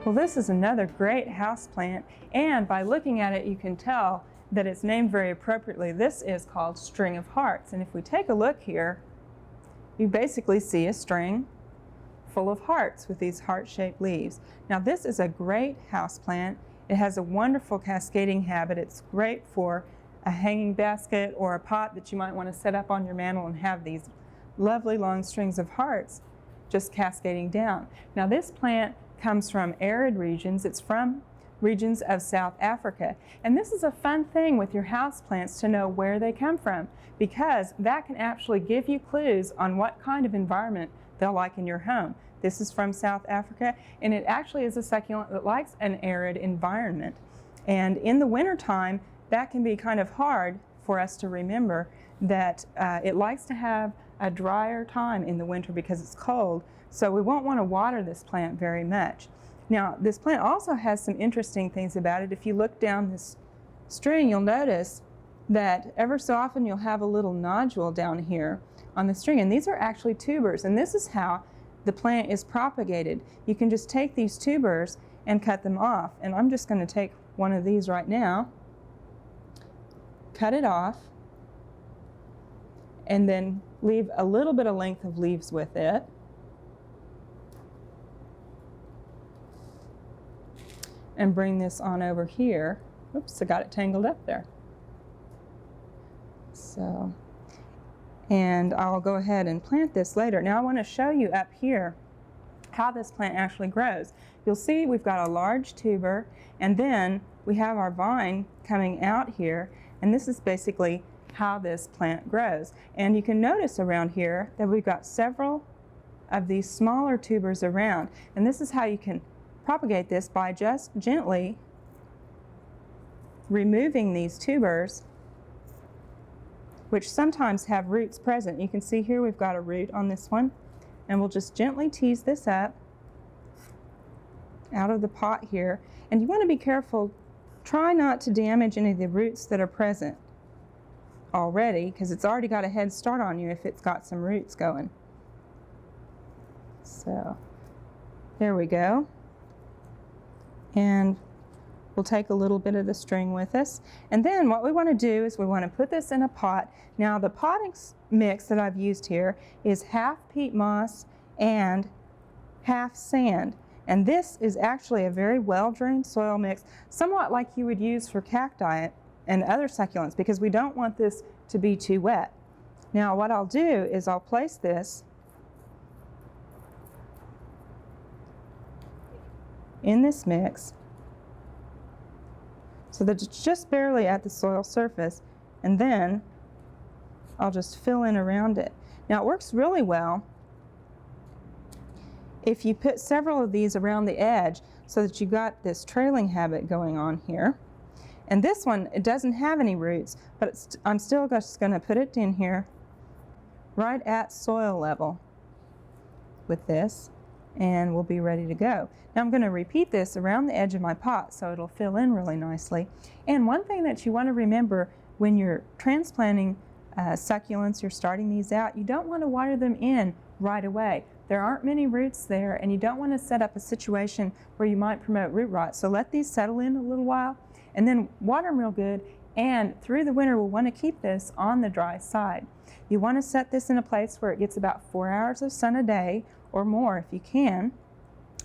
Well, this is another great houseplant, and by looking at it you can tell that it's named very appropriately. This is called string of hearts, and if we take a look here, you basically see a string full of hearts with these heart-shaped leaves. Now this is a great houseplant. It has a wonderful cascading habit. It's great for a hanging basket or a pot that you might want to set up on your mantel and have these lovely long strings of hearts just cascading down. Now this plant comes from arid regions. It's from regions of South Africa. And this is a fun thing with your houseplants to know where they come from, because that can actually give you clues on what kind of environment they'll like in your home. This is from South Africa, and it actually is a succulent that likes an arid environment. And in the wintertime, that can be kind of hard for us to remember that it likes to have a drier time in the winter because it's cold, so we won't want to water this plant very much. Now, this plant also has some interesting things about it. If you look down this string, you'll notice that ever so often you'll have a little nodule down here on the string, and these are actually tubers, and this is how the plant is propagated. You can just take these tubers and cut them off, and I'm just going to take one of these right now, cut it off, and then leave a little bit of length of leaves with it. And bring this on over here. Oops, I got it tangled up there. So, and I'll go ahead and plant this later. Now I want to show you up here how this plant actually grows. You'll see we've got a large tuber, and then we have our vine coming out here, and this is basically how this plant grows. And you can notice around here that we've got several of these smaller tubers around, and this is how you can propagate this, by just gently removing these tubers, which sometimes have roots present. You can see here we've got a root on this one, and we'll just gently tease this up out of the pot here. And you want to be careful, try not to damage any of the roots that are present already, because it's already got a head start on you if it's got some roots going. So there we go. And we'll take a little bit of the string with us. And then what we want to do is we want to put this in a pot. Now the potting mix that I've used here is half peat moss and half sand. And this is actually a very well-drained soil mix, somewhat like you would use for cacti and other succulents, because we don't want this to be too wet. Now what I'll do is I'll place this in this mix so that it's just barely at the soil surface, and then I'll just fill in around it. Now it works really well if you put several of these around the edge so that you got this trailing habit going on here. And this one, it doesn't have any roots, but I'm still just going to put it in here right at soil level with this, and we'll be ready to go. Now I'm going to repeat this around the edge of my pot so it'll fill in really nicely. And one thing that you want to remember when you're transplanting succulents, you're starting these out, you don't want to water them in right away. There aren't many roots there, and you don't want to set up a situation where you might promote root rot. So let these settle in a little while and then water them real good, and through the winter we'll want to keep this on the dry side. You want to set this in a place where it gets about 4 hours of sun a day or more if you can,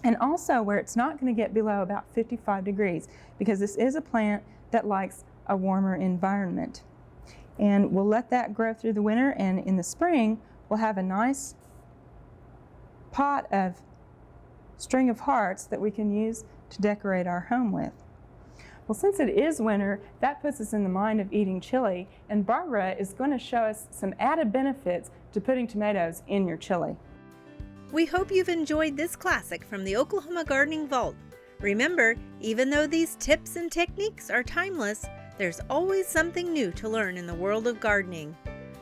and also where it's not going to get below about 55 degrees, because this is a plant that likes a warmer environment. And we'll let that grow through the winter, and in the spring we'll have a nice pot of string of hearts that we can use to decorate our home with. Well, since it is winter, that puts us in the mind of eating chili, and Barbara is going to show us some added benefits to putting tomatoes in your chili. We hope you've enjoyed this classic from the Oklahoma Gardening Vault. Remember, even though these tips and techniques are timeless, there's always something new to learn in the world of gardening.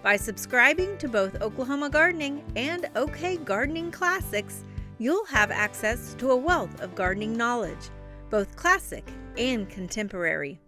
By subscribing to both Oklahoma Gardening and OK Gardening Classics, you'll have access to a wealth of gardening knowledge, both classic and contemporary.